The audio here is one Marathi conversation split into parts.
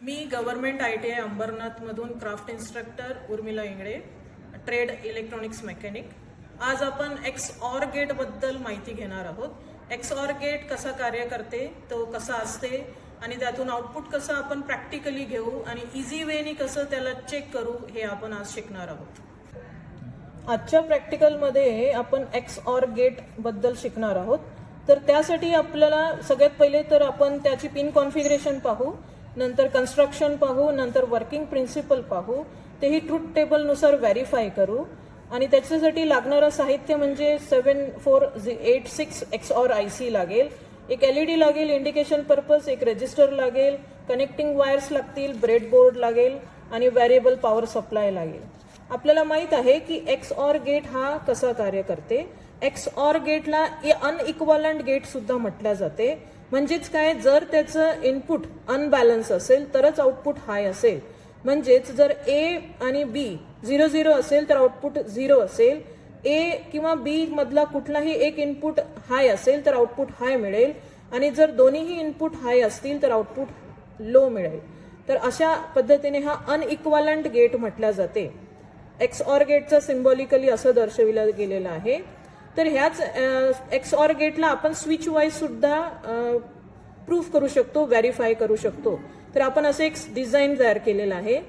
मी गव्हर्नमेंट ITI अंबरनाथमधून craft instructor Urmila Ingle, trade electronics mechanic. आज आपण XOR गेट बद्दल माहिती घेणार आहोत. XOR गेट कसा कार्य करते, तो कसा असते आणि त्यातून आउटपुट कसं आपण प्रॅक्टिकली घेऊ आणि इझी वेनी कसं त्याला चेक करू, हे आपण आज शिकणार आहोत. आजच्या प्रॅक्टिकलमध्ये आपण XOR गेट बद्दल शिकणार आहोत. तर त्यासाठी आपल्याला सगळ्यात पहिले तर आपण त्याची पिन कॉन्फिगरेशन पाहू, नंतर कन्स्ट्रक्शन पाहू, नंतर वर्किंग प्रिन्सिपल पाहू, तेही ट्रूथ टेबलनुसार व्हेरीफाय करू आणि त्याच्यासाठी लागणारं साहित्य म्हणजे 7486 XOR IC लागेल, एक LED लागेल इंडिकेशन पर्पज, एक रजिस्टर लागेल, कनेक्टिंग वायर्स लागतील, ब्रेडबोर्ड लागेल आणि व्हेरिएबल पॉवर सप्लाय लागेल. आपल्याला माहित आहे की XOR गेट हा कसा कार्य करते. XOR गेटला अनइक्वलंट गेट सुद्धा म्हटलं जाते. म्हणजेच काय, जर त्याचं इनपुट अनबॅलन्स असेल तरच आउटपुट हाय असेल. म्हणजेच जर A आणि B 0-0 असेल तर आउटपुट 0 असेल. A किंवा B मधला कुठलाही एक इनपुट हाय असेल तर आउटपुट हाय मिळेल आणि जर दोन्हीही इनपुट हाय असतील तर आउटपुट लो मिळेल. तर अशा पद्धतीने हा अनइक्वलंट गेट म्हटला जाते. XOR गेटचा सिम्बॉलिकली असं दर्शविलं गेलेलं आहे. तर ह्याच XOR गेटला आपण स्विच वाईज सुद्धा प्रूफ करू शकतो, व्हेरीफाय करू शकतो. तर आपण असं एक डिझाईन तयार केलेलं आहे.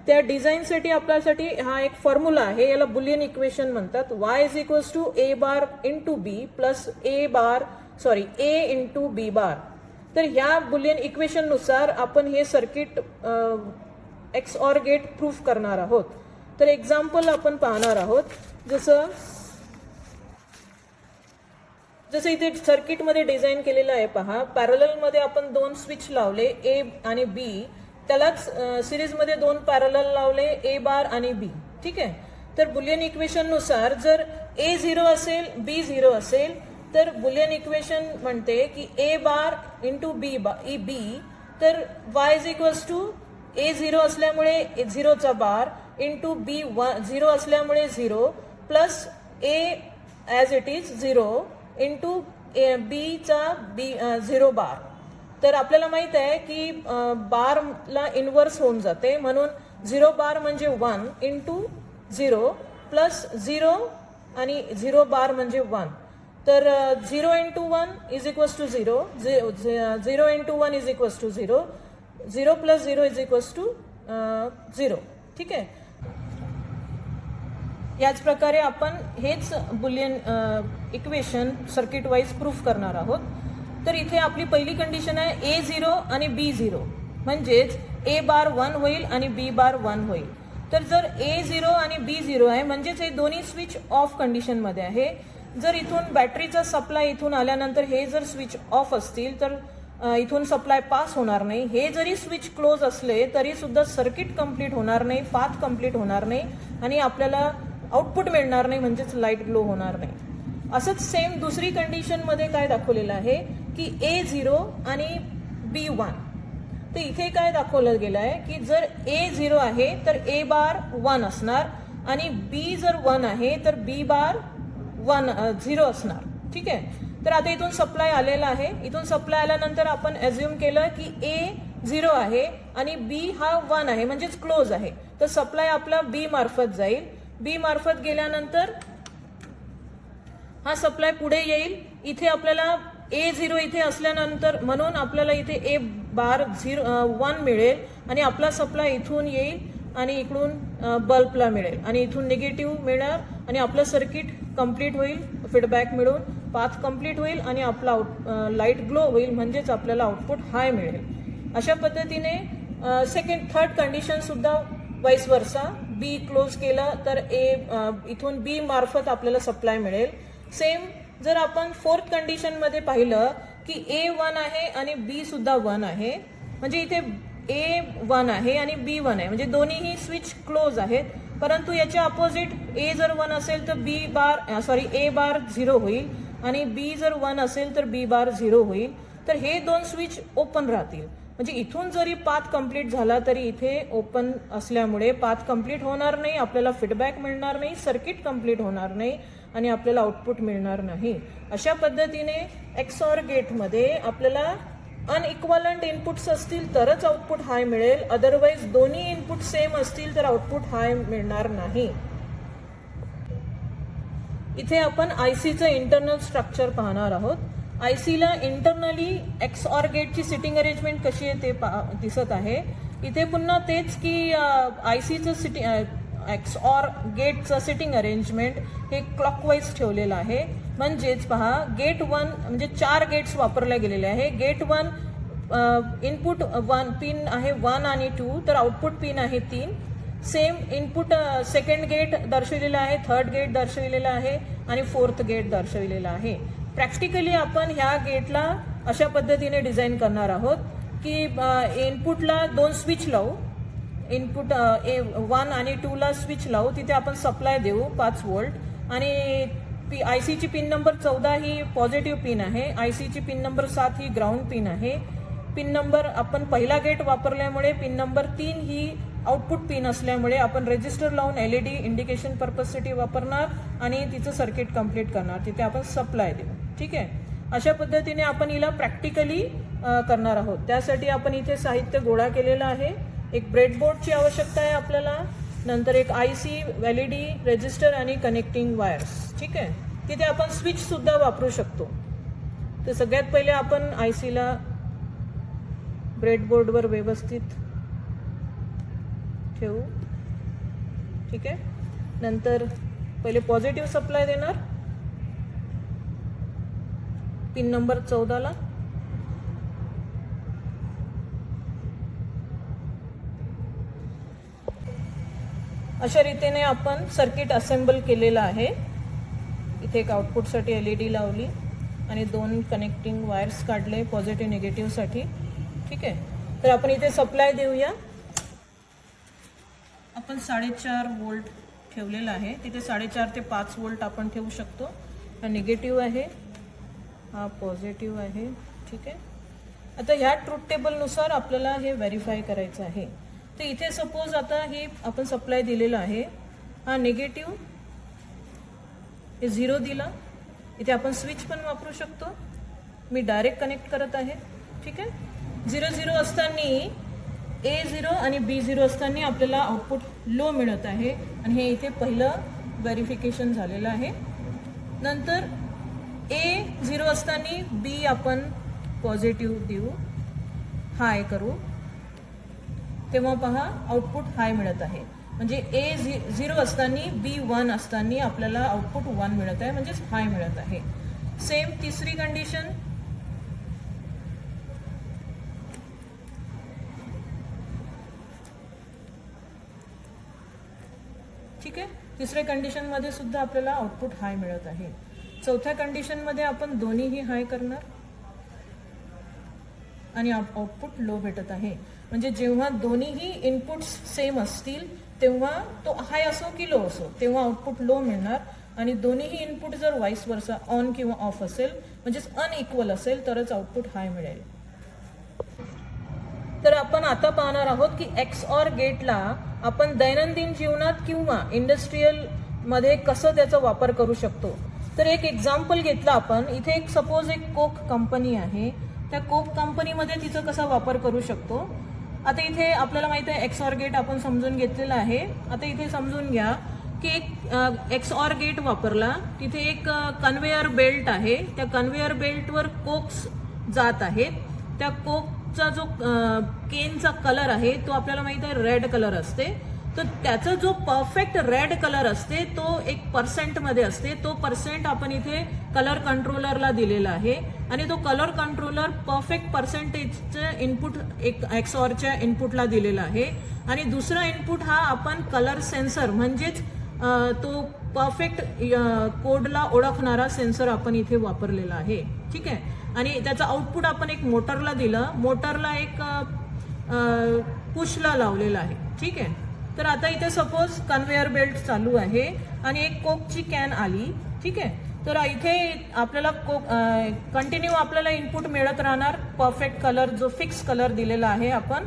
त्या डिझाईनसाठी आपल्यासाठी हा एक फॉर्म्युला आहे, याला बुलियन इक्वेशन म्हणतात. Y = A bar into B plus A into B बार. तर ह्या बुलियन इक्वेशन नुसार आपण हे सर्किट XOR गेट प्रूफ करणार आहोत. तर एक्झाम्पल आपण पाहणार आहोत. जसं इथे सर्किटमध्ये डिझाईन केलेलं आहे पहा. पॅरललमध्ये आपण 2 स्विच लावले A आणि B, त्यालाच सिरीजमध्ये 2 पॅरलल लावले A बार आणि B. ठीक आहे. तर बुलियन इक्वेशन नुसार जर A 0 असेल, B 0 असेल, तर बुलियन इक्वेशन म्हणते की A बार इंटू B, तर Y = A 0 असल्यामुळे 0चा बार इंटू B 0 असल्यामुळे 0 plus A as it is 0 into Bचा 0 बार. तर आपल्याला माहित आहे की बारला इन्व्हर्स होऊन जाते, म्हणून 0 बार म्हणजे 1 इंटू 0 प्लस 0 आणि 0 बार म्हणजे 1. तर 0 इंटू 1 = 0, 0 इंटू 1 = 0, 0 प्लस 0 = 0. ठीक आहे. याच प्रकारे आपण हेच Boolean equation circuit wise proof करणार आहोत. तर इथे आपली पहिली कंडिशन आहे A 0 आणि B 0, म्हणजेच A बार 1 होईल आणि B बार 1 होईल. तर जर A 0 आणि B 0 आहे म्हणजेच हे दोन्ही स्विच ऑफ कंडिशन मध्ये आहे. जर इथून बॅटरीचा सप्लाय इथून आल्यानंतर हे जर स्विच ऑफ असतील तर इथून सप्लाय पास होणार नाही. हे जरी स्विच क्लोज असले तरी सुद्धा सर्किट कंप्लीट होणार नाही, पाथ कंप्लीट होणार नाही आणि आपल्याला आउटपुट मिळणार नाही, म्हणजेच लाईट ग्लो होणार नाही. असंच सेम दुसरी कंडिशन मध्ये काय दाखवलेलं आहे की A 0 आणि B 1. तर इथे काय दाखवलं गेलं आहे की जर A 0 आहे तर A बार 1 असणार आणि B जर 1 आहे तर B बार 0 असणार. ठीक आहे. तर आता इथून सप्लाय आलेला आहे. इथून सप्लाय आल्यानंतर आपण अज्युम केलं की A 0 आहे आणि B हा 1 आहे, म्हणजेच क्लोज आहे. तर सप्लाय आपला B मार्फत जाईल. B मार्फत गेल्यानंतर हा सप्लाय पुढे येईल. इथे आपल्याला A 0 इथे असल्यानंतर म्हणून आपल्याला इथे A बार 1 मिळेल आणि आपला सप्लाय इथून येईल आणि इकडून बल्बला मिळेल आणि इथून निगेटिव्ह मिळणार आणि आपलं सर्किट कंप्लीट होईल, फीडबॅक मिळून पाथ कंप्लीट होईल आणि आपला लाईट ग्लो होईल, म्हणजेच आपल्याला आउटपुट हाय मिळेल. अशा पद्धतीने थर्ड कंडिशन सुद्धा वाईस वर्सा. B क्लोज केलं तर इथून B मार्फत आपल्याला सप्लाय मिळेल. सेम जर आपण फोर्थ कंडिशन मध्ये पाहिलं की A 1 आहे आणि B सुद्धा 1 आहे, म्हणजे इथे A 1 आहे आणि B 1 आहे, म्हणजे दोन्हीही स्विच क्लोज आहेत. परंतु याच्या अपोजिट A जर 1 असेल तर A बार 0 होईल आणि B जर 1 असेल तर B बार 0 होईल. तर हे 2 स्विच ओपन राहतील. म्हणजे इथून जरी पाथ कंप्लीट झाला तरी इथे ओपन असल्यामुळे पाथ कंप्लीट होणार नाही, आपल्याला फीडबॅक मिळणार नाही, सर्किट कंप्लीट होणार नाही आणि आपल्याला आउटपुट मिळणार नाही. अशा पद्धतीने XOR गेटमध्ये आपल्याला अनइक्वलंट इनपुट्स असतील तरच आउटपुट हाय मिळेल, अदरवाईज दोन्ही इनपुट सेम असतील तर आउटपुट हाय मिळणार नाही. इथे आपण आयसीचं इंटरनल स्ट्रक्चर पाहणार आहोत. आयसीला इंटरनली XOR गेटची सिटिंग अरेंजमेंट कशी आहे ते दिसत आहे. इथे पुन्हा तेच की आयसीचं XOR गेटचं सिटिंग अरेंजमेंट हे क्लॉकवाईज ठेवलेलं आहे. म्हणजेच पहा, गेट 1 म्हणजे 4 गेट्स वापरले गेलेले आहे. गेट 1 इनपुट 1 पिन आहे 1 आणि 2, तर आउटपुट पिन आहे 3. सेम इनपुट सेकंड गेट दर्शविलेला आहे, थर्ड गेट दर्शविलेला आहे आणि फोर्थ गेट दर्शविलेला आहे. प्रॅक्टिकली आपण ह्या गेटला अशा पद्धतीने डिझाईन करणार आहोत की इनपुटला 2 स्विच लावू, इनपुट 1 आणि 2 ला स्विच लावू, तिथे आपण सप्लाय देऊ 5 व्होल्ट आणि आयसीची पिन नंबर 14 ही पॉझिटिव्ह पिन आहे, आयसीची पिन नंबर 7 ही ग्राउंड पिन आहे. पिन नंबर आपण पहिला गेट वापरल्यामुळे पिन नंबर 3 ही आउटपुट पिन असल्यामुळे आपण रेजिस्टर लावून LED इंडिकेशन पर्पजसाठी वापरणार आणि तिचं सर्किट कंप्लीट करणार, तिथे आपण सप्लाय देऊ. ठीक आहे, अशा पद्धतीने आपण हिला प्रॅक्टिकली करणार आहोत. त्यासाठी आपण इथे साहित्य गोळा केलेलं आहे. एक ब्रेडबोर्डची आवश्यकता आहे आपल्याला, नंतर एक IC, LED, रेजिस्टर आणि कनेक्टिंग वायर्स. ठीक आहे, तिथे आपण स्विच सुद्धा वापरू शकतो. तर सगळ्यात पहिले आपण ICला ब्रेडबोर्डवर व्यवस्थित ठेवू. ठीक आहे, नंतर पहिले पॉझिटिव्ह सप्लाय देणार पिन नंबर 14 ला. अशा रीतीने आपण सर्किट असेंबल केलेलं आहे. इथे एक आउटपुटसाठी LED लावली आणि 2 कनेक्टिंग वायर्स काढले पॉझिटिव्ह निगेटिव्ह साठी. ठीक आहे, तर आपण इथे सप्लाय देऊया. आपण 4.5 व्होल्ट ठेवलेला आहे, तिथे 4.5 ते 5 व्होल्ट आपण ठेवू शकतो. हा निगेटिव्ह आहे, हा पॉझिटिव्ह आहे. ठीक आहे, आता ह्या ट्रूथ टेबलनुसार आपल्याला हे व्हेरीफाय करायचं आहे. तर इथे सपोज आता हे आपण सप्लाय दिलेला आहे, हा निगेटिव्ह हे 0 दिला. इथे आपण स्विच पण वापरू शकतो. मी डायरेक्ट कनेक्ट करत आहे. ठीक आहे, 0-0 असताना A0 आणि B0 असताना आपल्याला आउटपुट लो मिळत आहे आणि हे इथे पहिलं व्हेरिफिकेशन झालेलं आहे. नंतर A0 असताना B आपण पॉझिटिव्ह देऊ, हाय करू, तेव्हा पहा आउटपुट हाय मिळत आहे. म्हणजे A0 असताना B1 असताना आपल्याला आउटपुट 1 मिळत आहे, म्हणजेच हाय मिळत आहे. सेम तिसरी कंडिशन, ठीक आहे, तिसऱ्या कंडिशन मध्ये सुद्धा आपल्याला आउटपुट हाय मिळत आहे. चौथ्या कंडिशन मध्ये आपण दोन्हीही हाय करणार आणि आउटपुट लो भेटत आहे. म्हणजे जेव्हा दोन्हीही इनपुट्स सेम असतील तेव्हा तो हाय असो की लो असो तेव्हा आउटपुट लो मिळणार आणि दोन्हीही इनपुट जर वाईस वर्सा ऑन किंवा ऑफ असेल म्हणजेच अनइक्वल असेल तरच आउटपुट हाय मिळेल. तर आपण आता पाहणार आहोत की XOR गेटला आपण दैनंदिन जीवनात किंवा इंडस्ट्रियल मध्ये कसं त्याचा वापर करू शकतो. तर एक एक्झाम्पल घेतलं आपण. इथे एक सपोज एक कोक कंपनी आहे, त्या कोक कंपनीमध्ये तिचा कसा वापर करू शकतो. आता इथे आपल्याला माहिती आहे XOR गेट आपण समजून घेतलेला आहे. आता इथे समजून घ्या की एक XOR गेट वापरला, तिथे एक कन्व्हेयर बेल्ट आहे, त्या कन्व्हेयर बेल्टवर कोक्स जात आहेत. त्या कोकचा जो केनचा कलर आहे तो आपल्याला माहिती आहे रेड कलर असते. तर त्याचा जो परफेक्ट रेड कलर असते तो एक % मध्ये असते. तो % आपण इथे कलर कंट्रोलरला दिलेला आहे आणि तो कलर कंट्रोलर परफेक्ट पर्सेंटेजचे इनपुट एक XORच्या इनपुटला दिलेला आहे आणि दुसरा इनपुट हा आपण कलर सेन्सर म्हणजेच तो परफेक्ट कोडला ओळखणारा सेन्सर आपण इथे वापरलेला आहे. ठीक आहे, आणि त्याचा आउटपुट आपण एक मोटरला दिलं, मोटरला एक पुशला लावलेला आहे. ठीक आहे, तर आता इथे सपोज कन्व्हेयर बेल्ट चालू आहे आणि एक कोकची कॅन आली. ठीक आहे, तर इथे आपल्याला कंटिन्यू आपल्याला इनपुट मिळत राहणार. परफेक्ट कलर जो फिक्स कलर दिलेला आहे आपण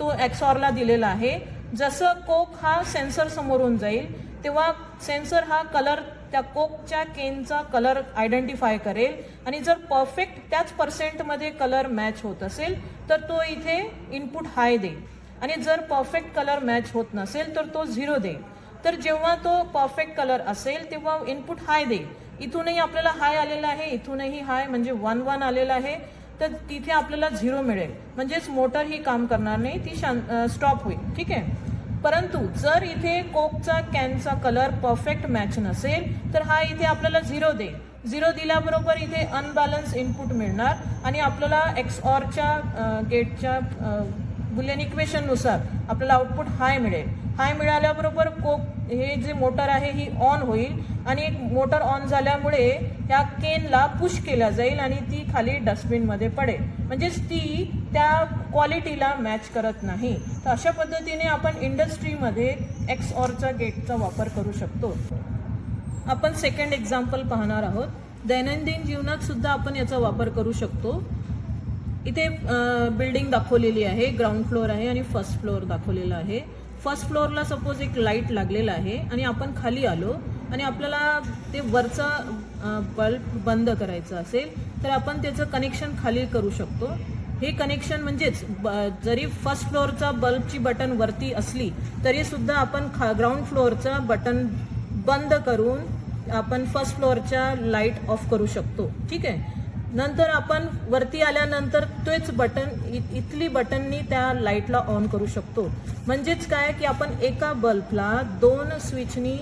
तो XORला दिलेला आहे. जसं कोक हा सेन्सर समोरून जाईल तेव्हा सेन्सर हा कलर त्या कोकच्या केनचा कलर आयडेंटिफाय करेल आणि जर परफेक्ट त्याच पर्सेंटमध्ये कलर मॅच होत असेल तर तो इथे इनपुट हाय देईल आणि जर परफेक्ट कलर मॅच होत नसेल तर तो 0 देईल. तर जेव्हा तो परफेक्ट कलर असेल तेव्हा इनपुट हाय देईल. इथूनही आपल्याला हाय आलेला आहे, इथूनही हाय म्हणजे 1 1 आलेला आहे, तर तिथे आपल्याला 0 मिळेल. म्हणजेच मोटर ही काम करणार नाही, ती स्टॉप होईल. ठीक आहे. परंतु जर इथे कोकचा कॅनचा कलर परफेक्ट मॅच नसेल तर हा इथे आपल्याला 0 देईल. 0 दिल्याबरोबर इथे अनबॅलन्स इनपुट मिळणार आणि आपल्याला XORच्या गेटच्या बुलियन इक्वेशननुसार आपल्याला आउटपुट हाय मिळेल. हाय मिळाल्याबरोबर कोक हे जे मोटर आहे ही ऑन होईल आणि मोटर ऑन झाल्यामुळे ह्या केनला पुश केला जाईल आणि ती खाली डस्टबिनमध्ये पडेल. म्हणजेच ती त्या क्वालिटीला मॅच करत नाही. तर अशा पद्धतीने आपण इंडस्ट्रीमध्ये XORच्या गेटचा वापर करू शकतो. आपण सेकंड एक्झाम्पल पाहणार आहोत. दैनंदिन जीवनात सुद्धा आपण याचा वापर करू शकतो. इथे बिल्डिंग दाखवलेली आहे, ग्राउंड फ्लोअर आहे आणि फर्स्ट फ्लोअर दाखवलेला आहे. फर्स्ट फ्लोअरला सपोज एक लाईट लागलेला आहे आणि आपण खाली आलो आणि आपल्याला ते वरचा बल्ब बंद करायचं असेल तर आपण त्याचं कनेक्शन खाली करू शकतो. हे कनेक्शन म्हणजेच जरी फर्स्ट फ्लोअरचा बल्बची बटन वरती असली तरी सुद्धा आपण ग्राउंड फ्लोअरचा बटन बंद करून आपण फर्स्ट फ्लोअरच्या लाईट ऑफ करू शकतो. ठीक आहे. नंतर आपण वरती आल्यानंतर तोच बटन इथली बटननी त्या लाईटला ऑन करू शकतो. म्हणजेच काय की आपण एका बल्बला 2 स्विचनी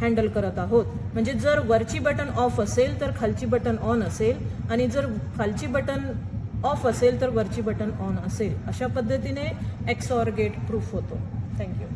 हँडल करत आहोत. म्हणजे जर वरची बटन ऑफ असेल तर खालची बटन ऑन असेल आणि जर खालची बटन ऑफ असेल तर वरची बटन ऑन असेल. अशा पद्धतीने XOR गेट प्रूफ होतो. थँक्यू.